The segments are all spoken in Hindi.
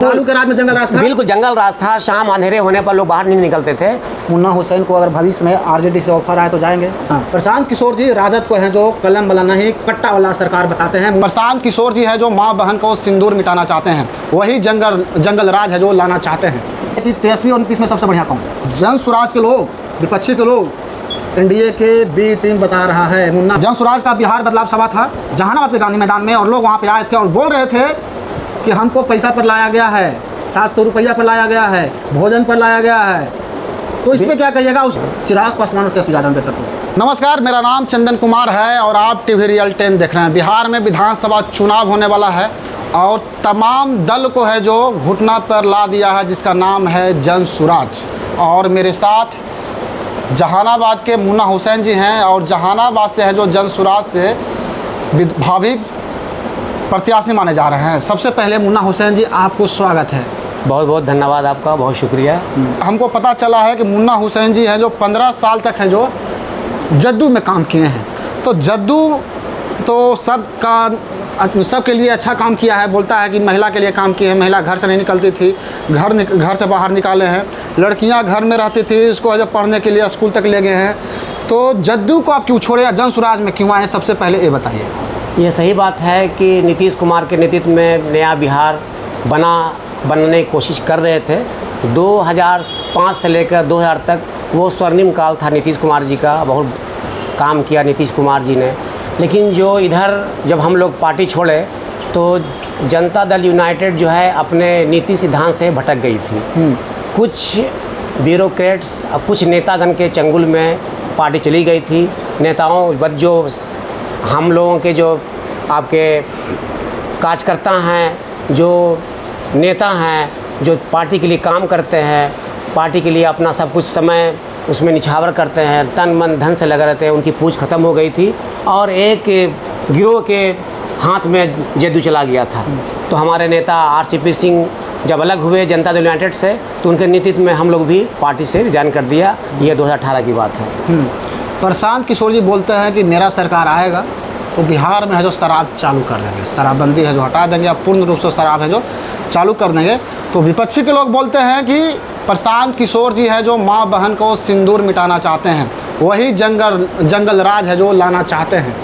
लालू के राज में जंगल राज था। बिल्कुल जंगल राज था। शाम अंधेरे होने पर लोग बाहर नहीं निकलते थे। मुन्ना हुसैन को अगर भविष्य में आरजेडी से ऑफर आए तो जाएंगे। प्रशांत किशोर जी राजद को हैं जो कलम वाला नहीं कट्टा वाला सरकार बताते हैं। प्रशांत किशोर जी है जो माँ बहन को सिंदूर मिटाना चाहते हैं, वही जंगल राज है जो लाना चाहते हैं। कि 23वीं और 29 में सबसे बढ़िया कौन? जन स्वराज के लोग, विपक्षी के लोग एनडीए के बी टीम बता रहा है। मुन्ना जन स्वराज का बिहार बदलाव सभा था जहानाबाद के गांधी मैदान में, और लोग वहाँ पे आए थे और बोल रहे थे कि हमको पैसा पर लाया गया है, 700 रुपया पर लाया गया है, भोजन पर लाया गया है। तो इसमें क्या कहिएगा उस चिराग पासवान और तेजस्वी यादव को? नमस्कार, मेरा नाम चंदन कुमार है और आप टीवी रियल 10 देख रहे हैं। बिहार में विधानसभा चुनाव होने वाला है और तमाम दल को है जो घुटना पर ला दिया है, जिसका नाम है जन स्वराज। और मेरे साथ जहानाबाद के मुन्ना हुसैन जी हैं और जहानाबाद से हैं जो जन स्वराज से भावी प्रत्याशी माने जा रहे हैं। सबसे पहले मुन्ना हुसैन जी आपको स्वागत है। बहुत बहुत धन्यवाद आपका, बहुत शुक्रिया। हमको पता चला है कि मुन्ना हुसैन जी हैं जो 15 साल तक हैं जो जद्दू में काम किए हैं। तो जद्दू तो सबके लिए अच्छा काम किया है, बोलता है कि महिला के लिए काम किए हैं। महिला घर से नहीं निकलती थी, घर से बाहर निकाले हैं। लड़कियां घर में रहती थी, इसको जब पढ़ने के लिए स्कूल तक ले गए हैं। तो जद्दू को आप क्यों छोड़े या जन स्वराज में क्यों आए, सबसे पहले ये बताइए। ये सही बात है कि नीतीश कुमार के नेतृत्व में नया बिहार बनने की कोशिश कर रहे थे। 2005 से लेकर 2000 तक वो स्वर्णिम काल था नीतीश कुमार जी का। बहुत काम किया नीतीश कुमार जी ने। लेकिन जो इधर जब हम लोग पार्टी छोड़े तो जनता दल यूनाइटेड जो है अपने नीति सिद्धांत से भटक गई थी। कुछ ब्यूरोक्रेट्स और कुछ नेतागण के चंगुल में पार्टी चली गई थी। नेताओं जो हम लोगों के जो आपके कार्यकर्ता हैं, जो नेता हैं, जो पार्टी के लिए काम करते हैं, पार्टी के लिए अपना सब कुछ समय उसमें निछावर करते हैं, तन मन धन से लगे रहते हैं, उनकी पूछ ख़त्म हो गई थी और एक गिरोह के हाथ में जद्दू चला गया था। तो हमारे नेता आरसीपी सिंह जब अलग हुए जनता दल यूनाइटेड से तो उनके नेतृत्व में हम लोग भी पार्टी से रिजाइन कर दिया। ये 2018 की बात है। प्रशांत किशोर जी बोलते हैं कि मेरा सरकार आएगा तो बिहार में है जो शराब चालू कर देंगे, शराबबंदी है जो हटा देंगे या पूर्ण रूप से शराब है जो चालू कर देंगे। तो विपक्षी के लोग बोलते हैं कि प्रशांत किशोर जी है जो माँ बहन को सिंदूर मिटाना चाहते हैं, वही जंगल राज है जो लाना चाहते हैं।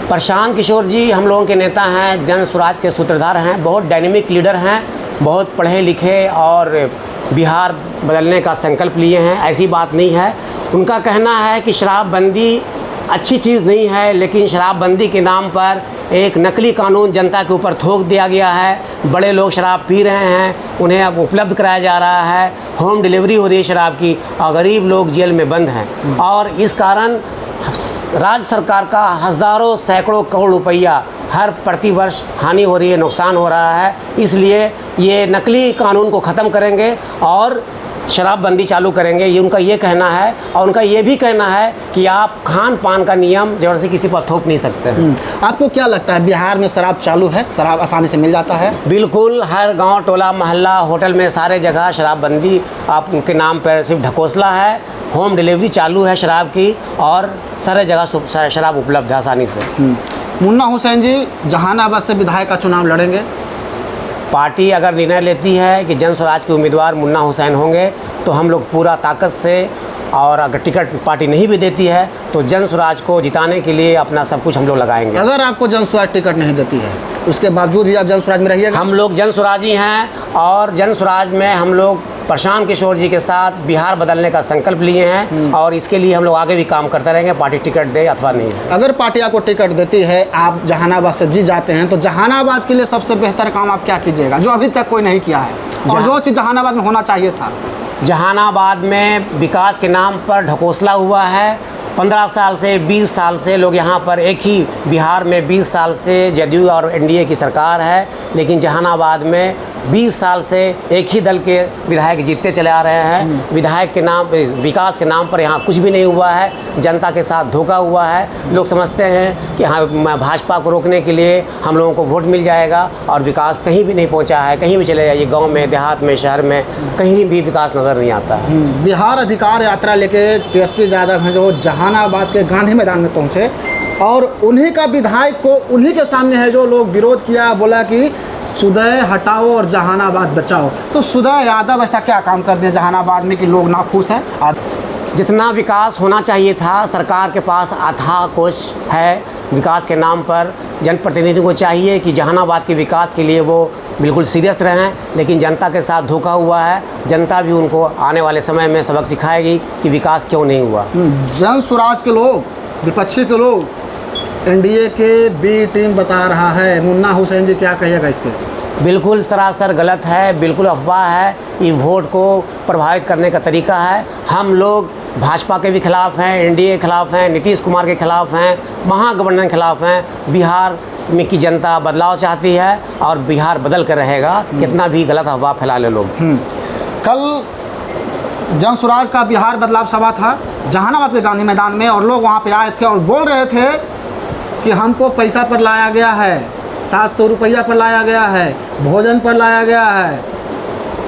प्रशांत किशोर जी हम लोगों के नेता हैं, जन स्वराज के सूत्रधार हैं, बहुत डायनेमिक लीडर हैं, बहुत पढ़े लिखे और बिहार बदलने का संकल्प लिए हैं। ऐसी बात नहीं है। उनका कहना है कि शराबबंदी अच्छी चीज़ नहीं है, लेकिन शराबबंदी के नाम पर एक नकली कानून जनता के ऊपर थोप दिया गया है। बड़े लोग शराब पी रहे हैं, उन्हें अब उपलब्ध कराया जा रहा है, होम डिलीवरी हो रही है शराब की, और गरीब लोग जेल में बंद हैं। और इस कारण राज्य सरकार का हज़ारों सैकड़ों करोड़ रुपया हर प्रतिवर्ष हानि हो रही है, नुकसान हो रहा है। इसलिए ये नकली कानून को ख़त्म करेंगे और शराबबंदी चालू करेंगे, ये उनका ये कहना है। और उनका ये भी कहना है कि आप खान पान का नियम ज़बरदस्ती किसी पर थोप नहीं सकते हैं। आपको क्या लगता है बिहार में शराब चालू है, शराब आसानी से मिल जाता है? बिल्कुल, हर गांव टोला मोहल्ला होटल में सारे जगह शराबबंदी आप उनके नाम पर सिर्फ ढकोसला है। होम डिलीवरी चालू है शराब की और सारे जगह शराब उपलब्ध है आसानी से। मुन्ना हुसैन जी जहानाबाद से विधायक का चुनाव लड़ेंगे। पार्टी अगर निर्णय लेती है कि जन स्वराज के उम्मीदवार मुन्ना हुसैन होंगे तो हम लोग पूरा ताकत से, और अगर टिकट पार्टी नहीं भी देती है तो जन स्वराज को जिताने के लिए अपना सब कुछ हम लोग लगाएंगे। अगर आपको जन स्वराज टिकट नहीं देती है उसके बावजूद भी आप जन स्वराज में रहिएगा? हम लोग जन स्वराजी हैं और जन स्वराज में हम लोग प्रशांत किशोर जी के साथ बिहार बदलने का संकल्प लिए हैं और इसके लिए हम लोग आगे भी काम करते रहेंगे, पार्टी टिकट दे अथवा नहीं। अगर पार्टी आपको टिकट देती है, आप जहानाबाद से जीत जाते हैं, तो जहानाबाद के लिए सबसे बेहतर काम आप क्या कीजिएगा जो अभी तक कोई नहीं किया है और जो चीज़ जहानाबाद में होना चाहिए था? जहानाबाद में विकास के नाम पर ढकोसला हुआ है। 15 साल से 20 साल से लोग यहाँ पर, एक ही बिहार में 20 साल से जदयू और एनडीए की सरकार है, लेकिन जहानाबाद में 20 साल से एक ही दल के विधायक जीतते चले आ रहे हैं। विधायक के नाम, विकास के नाम पर यहाँ कुछ भी नहीं हुआ है, जनता के साथ धोखा हुआ है। लोग समझते हैं कि हाँ भाजपा को रोकने के लिए हम लोगों को वोट मिल जाएगा और विकास कहीं भी नहीं पहुँचा है। कहीं भी चले जाइए, गाँव में, देहात में, शहर में, कहीं भी विकास नज़र नहीं आता है। बिहार अधिकार यात्रा लेके तेजस्वी यादव हैं जो जहानाबाद के गांधी मैदान में पहुँचे और उन्हीं का विधायक को उन्हीं के सामने है जो लोग विरोध किया, बोला कि सुदय हटाओ और जहानाबाद बचाओ। तो सुदय यादव ऐसा क्या काम कर दिए जहानाबाद में कि लोग नाखुश हैं? आप जितना विकास होना चाहिए था, सरकार के पास अथाह कोष है विकास के नाम पर। जनप्रतिनिधियों को चाहिए कि जहानाबाद के विकास के लिए वो बिल्कुल सीरियस रहें, लेकिन जनता के साथ धोखा हुआ है। जनता भी उनको आने वाले समय में सबक सिखाएगी कि विकास क्यों नहीं हुआ। जन स्वराज के लोग, विपक्षी के लोग एनडीए के बी टीम बता रहा है। मुन्ना हुसैन जी क्या कहिएगा इस पर? बिल्कुल सरासर गलत है, बिल्कुल अफवाह है। ये वोट को प्रभावित करने का तरीका है। हम लोग भाजपा के भी खिलाफ हैं, एनडीए के खिलाफ हैं, नीतीश कुमार के खिलाफ हैं, महागठबंधन के खिलाफ हैं। बिहार में की जनता बदलाव चाहती है और बिहार बदल कर रहेगा, कितना भी गलत अफवाह फैला ले लोग। कल जन स्वराज का बिहार बदलाव सभा था जहानाबाद के गांधी मैदान में, और लोग वहाँ पे आए थे और बोल रहे थे कि हमको पैसा पर लाया गया है, 700 रुपया पर लाया गया है, भोजन पर लाया गया है।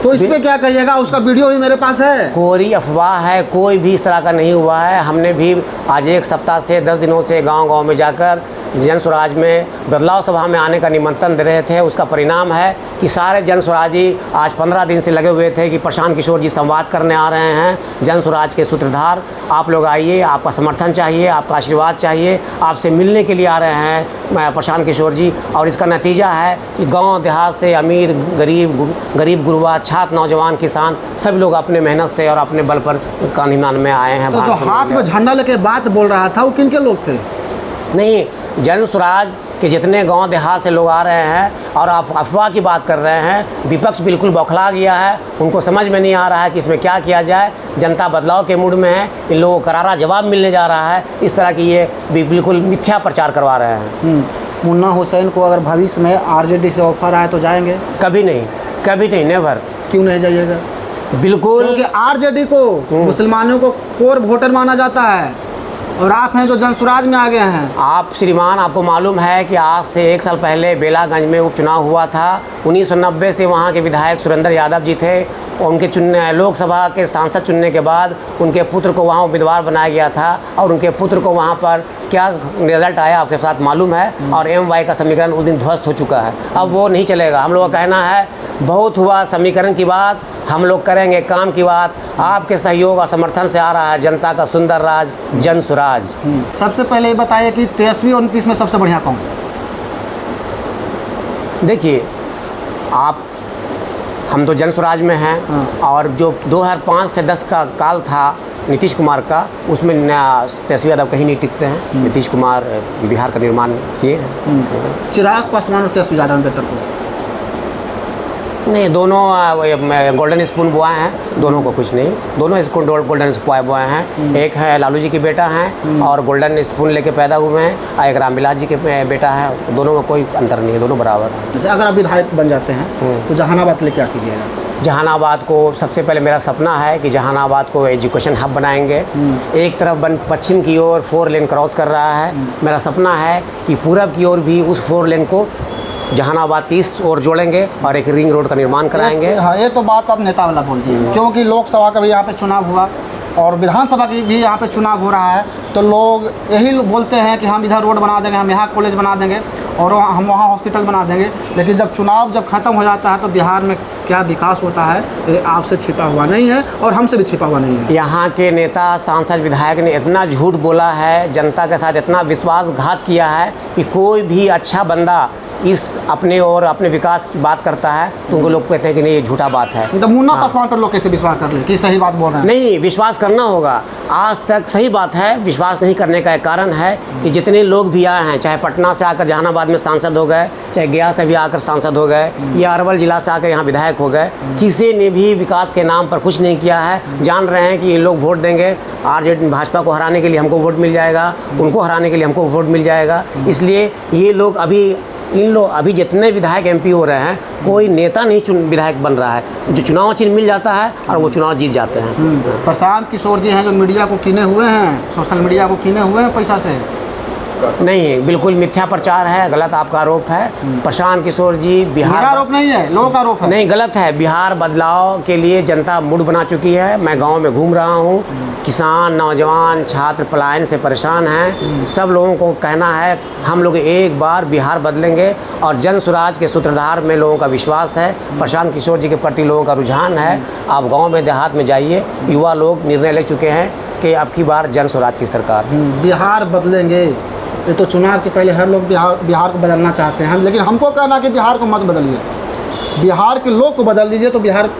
तो इस पे क्या कहिएगा? उसका वीडियो भी मेरे पास है। कोई अफवाह है, कोई भी इस तरह का नहीं हुआ है। हमने भी आज 1 सप्ताह से 10 दिनों से गांव-गांव में जाकर जन स्वराज में बदलाव सभा में आने का निमंत्रण दे रहे थे। उसका परिणाम है कि सारे जन स्वराजी आज 15 दिन से लगे हुए थे कि प्रशांत किशोर जी संवाद करने आ रहे हैं। जन स्वराज के सूत्रधार, आप लोग आइए, आपका समर्थन चाहिए, आपका आशीर्वाद चाहिए, आपसे मिलने के लिए आ रहे हैं प्रशांत किशोर जी। और इसका नतीजा है कि गाँव देहात से अमीर, गरीब गुरबा, छात्र, नौजवान, किसान सभी लोग अपने मेहनत से और अपने बल पर गांधी मैदान में आए हैं। तो जो हाथ में झंडा लेके बात बोल रहा था वो किन के लोग थे? नहीं, जन स्वराज के जितने गांव देहात से लोग आ रहे हैं और आप अफवाह की बात कर रहे हैं। विपक्ष बिल्कुल बौखला गया है, उनको समझ में नहीं आ रहा है कि इसमें क्या किया जाए। जनता बदलाव के मूड में है, इन लोगों को करारा जवाब मिलने जा रहा है। इस तरह की ये बिल्कुल मिथ्या प्रचार करवा रहे हैं। मुन्ना हुसैन को अगर भविष्य में आरजेडी से ऑफर आए तो जाएंगे? कभी नहीं, कभी नहीं, नेवर। क्यों नहीं जाइएगा? बिल्कुल, क्योंकि आरजेडी को मुसलमानों को कोर वोटर माना जाता है और आप हैं जो जन स्वराज में आ गए हैं। आप श्रीमान, आपको मालूम है कि आज से 1 साल पहले बेलागंज में उपचुनाव हुआ था। 1990 से वहाँ के विधायक सुरेंद्र यादव जी थे। उनके चुनने, लोकसभा के सांसद चुनने के बाद उनके पुत्र को वहाँ उम्मीदवार बनाया गया था और उनके पुत्र को वहाँ पर क्या रिजल्ट आया आपके साथ मालूम है। और MY का समीकरण उस दिन ध्वस्त हो चुका है। अब वो नहीं चलेगा। हम लोग का कहना है बहुत हुआ समीकरण की बात, हम लोग करेंगे काम की बात। आपके सहयोग और समर्थन से आ रहा है जनता का सुंदर राज, जन स्वराज। सबसे पहले ये बताइए कि 23वीं और 29 में सबसे बढ़िया कौन? देखिए आप, हम तो जन स्वराज में हैं और जो 2005 से 10 का काल था नीतीश कुमार का, उसमें तेजस्वी यादव कहीं नहीं टिकते हैं। नीतीश कुमार बिहार का निर्माण किए हैं। चिराग पासवान और तेजस्वी यादव में बेहतर कौन? नहीं, दोनों गोल्डन स्पून बॉय हैं, दोनों को कुछ नहीं, दोनों इसको गोल्डन स्पून बॉय हैं। एक है लालू जी की बेटा हैं और गोल्डन स्पून लेके पैदा हुए हैं, और एक रामविलास जी के बेटा है। दोनों में कोई अंतर नहीं है, दोनों बराबर हैं। जैसे अगर आप विधायक बन जाते हैं तो जहानाबाद के लिए क्या कीजिएगा? जहानाबाद को सबसे पहले मेरा सपना है कि जहानाबाद को एजुकेशन हब बनाएंगे। एक तरफ पश्चिम की ओर 4 लेन क्रॉस कर रहा है। मेरा सपना है कि पूरब की ओर भी उस 4 लेन को जहानाबाद की इस ओर जोड़ेंगे और एक रिंग रोड का निर्माण कराएंगे। हाँ, ये तो बात अब नेता वाला बोल दिए, क्योंकि लोकसभा का भी यहाँ पे चुनाव हुआ और विधानसभा की भी यहाँ पे चुनाव हो रहा है, तो लोग यही बोलते हैं कि हम इधर रोड बना देंगे, हम यहाँ कॉलेज बना देंगे और हम वहाँ हॉस्पिटल बना देंगे। लेकिन जब चुनाव ख़त्म हो जाता है तो बिहार में क्या विकास होता है ये आपसे छिपा हुआ नहीं है और हमसे भी छिपा हुआ नहीं है। यहाँ के नेता, सांसद, विधायक ने इतना झूठ बोला है, जनता के साथ इतना विश्वासघात किया है कि कोई भी अच्छा बंदा इस अपने और अपने विकास की बात करता है तो उनको लोग कहते हैं कि नहीं, ये झूठा बात है। तो मुन्ना पासवान पर लोग कैसे विश्वास कर ले कि सही बात बोल रहे हैं? नहीं, विश्वास करना होगा। आज तक सही बात है, विश्वास नहीं करने का एक कारण है कि जितने लोग भी आए हैं, चाहे पटना से आकर जहानाबाद में सांसद हो गए, चाहे गया से भी आकर सांसद हो गए, या अरवल जिला से आकर यहाँ विधायक हो गए, किसी ने भी विकास के नाम पर कुछ नहीं किया है। जान रहे हैं कि ये लोग वोट देंगे, आरजेडी भाजपा को हराने के लिए हमको वोट मिल जाएगा, उनको हराने के लिए हमको वोट मिल जाएगा। इसलिए ये लोग अभी जितने विधायक MP हो रहे हैं, कोई नेता नहीं विधायक बन रहा है। जो चुनाव चिन्ह मिल जाता है और वो चुनाव जीत जाते हैं। प्रशांत किशोर जी हैं जो मीडिया को कीने हुए हैं, सोशल मीडिया को कीने हुए हैं पैसा से। सरकार? नहीं, बिल्कुल मिथ्या प्रचार है, गलत आपका आरोप है। प्रशांत किशोर जी मेरा बिहार आरोप नहीं है, लोगों का आरोप है। नहीं, गलत है। बिहार बदलाव के लिए जनता मूड बना चुकी है। मैं गांव में घूम रहा हूं, किसान, नौजवान, छात्र पलायन से परेशान हैं। सब लोगों को कहना है हम लोग एक बार बिहार बदलेंगे और जन स्वराज के सूत्रधार में लोगों का विश्वास है। प्रशांत किशोर जी के प्रति लोगों का रुझान है। आप गांव में देहात में जाइए, युवा लोग निर्णय ले चुके हैं कि अब की बार जन स्वराज की सरकार। बिहार बदलेंगे, ये तो चुनाव के पहले हर लोग बिहार को बदलना चाहते हैं, लेकिन हमको कहना कि बिहार को मत बदलिए, बिहार के लोग को बदल दीजिए तो बिहार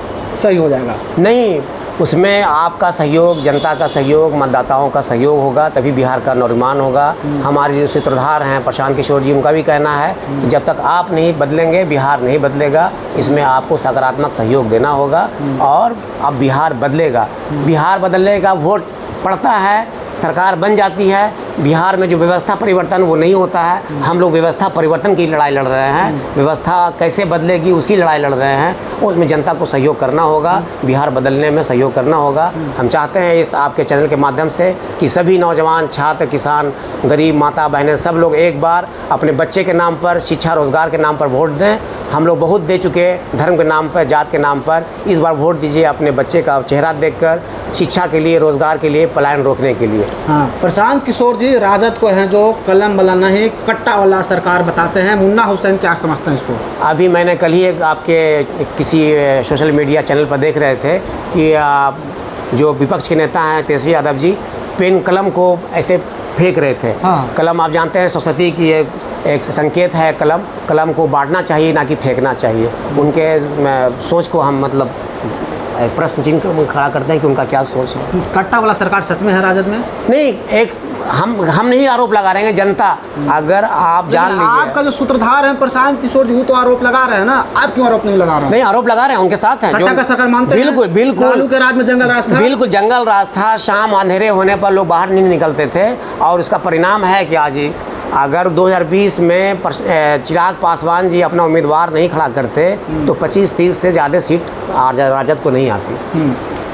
सही हो जाएगा। नहीं, उसमें आपका सहयोग, जनता का सहयोग, मतदाताओं का सहयोग होगा, तभी बिहार का निर्माण होगा। हमारे जो सूत्रधार हैं प्रशांत किशोर जी, उनका भी कहना है कि जब तक आप नहीं बदलेंगे बिहार नहीं बदलेगा। इसमें आपको सकारात्मक सहयोग देना होगा और अब बिहार बदलेगा। बिहार बदलने का वोट पड़ता है, सरकार बन जाती है, बिहार में जो व्यवस्था परिवर्तन वो नहीं होता है। हम लोग व्यवस्था परिवर्तन की लड़ाई लड़ रहे हैं, व्यवस्था कैसे बदलेगी उसकी लड़ाई लड़ रहे हैं। उसमें जनता को सहयोग करना होगा, बिहार बदलने में सहयोग करना होगा। हम चाहते हैं इस आपके चैनल के माध्यम से कि सभी नौजवान, छात्र, किसान, गरीब, माता बहनें सब लोग एक बार अपने बच्चे के नाम पर, शिक्षा रोजगार के नाम पर वोट दें। हम लोग बहुत दे चुके हैं धर्म के नाम पर, जात के नाम पर। इस बार वोट दीजिए अपने बच्चे का चेहरा देखकर, शिक्षा के लिए, रोजगार के लिए, पलायन रोकने के लिए। हाँ, प्रशांत किशोर जी राजद को हैं जो कलम वाला नहीं कट्टा वाला सरकार बताते हैं। मुन्ना हुसैन क्या समझते हैं इसको? अभी मैंने कल ही एक आपके किसी सोशल मीडिया चैनल पर देख रहे थे कि जो विपक्ष के नेता हैं तेजस्वी यादव जी पेन कलम को ऐसे फेंक रहे थे। हाँ। कलम आप जानते हैं सरस्वती की एक संकेत है। कलम को बांटना चाहिए, ना कि फेंकना चाहिए। उनके सोच को हम मतलब प्रश्न चिन्ह खड़ा करते हैं कि उनका क्या सोच है। कट्टा वाला सरकार सच में है राजद में? नहीं, एक हम नहीं आरोप लगा रहे हैं, जनता अगर आप जान लीजिए। आपका जो सूत्रधार है प्रशांत किशोर जी, वो तो आरोप लगा रहे हैं ना, आप क्यों आरोप नहीं लगा रहे हैं? नहीं, आरोप लगा रहे हैं, उनके साथ हैं। कट्टा का सरकार मानते हैं? बिल्कुल बिल्कुल। लालू के राज में जंगल राज था। बिल्कुल जंगल राज था। शाम अंधेरे होने पर लोग बाहर नहीं निकलते थे और उसका परिणाम है कि आज अगर 2020 में चिराग पासवान जी अपना उम्मीदवार नहीं खड़ा करते तो 25-30 से ज़्यादा सीट राजद को नहीं आती।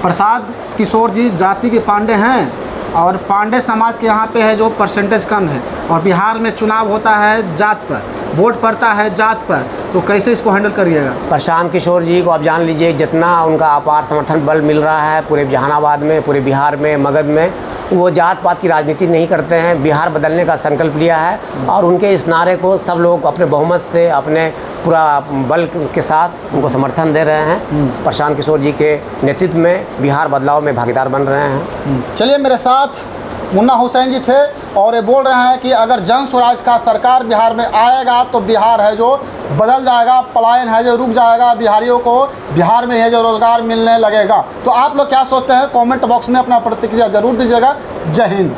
प्रशांत किशोर जी जाति के पांडे हैं और पांडे समाज के यहाँ पे है जो परसेंटेज कम है, और बिहार में चुनाव होता है जात पर, वोट पड़ता है जात पर, तो कैसे इसको हैंडल करिएगा? प्रशांत किशोर जी को आप जान लीजिए, जितना उनका अपार समर्थन बल मिल रहा है पूरे जहानाबाद में, पूरे बिहार में, मगध में, वो जात पात की राजनीति नहीं करते हैं। बिहार बदलने का संकल्प लिया है और उनके इस नारे को सब लोग अपने बहुमत से, अपने पूरा बल के साथ उनको समर्थन दे रहे हैं। प्रशांत किशोर जी के नेतृत्व में बिहार बदलाव में भागीदार बन रहे हैं। चलिए, मेरे साथ मुन्ना हुसैन जी थे और ये बोल रहे हैं कि अगर जन स्वराज का सरकार बिहार में आएगा तो बिहार है जो बदल जाएगा, पलायन है जो रुक जाएगा, बिहारियों को बिहार में है जो रोज़गार मिलने लगेगा। तो आप लोग क्या सोचते हैं? कमेंट बॉक्स में अपना प्रतिक्रिया जरूर दीजिएगा। जय हिंद।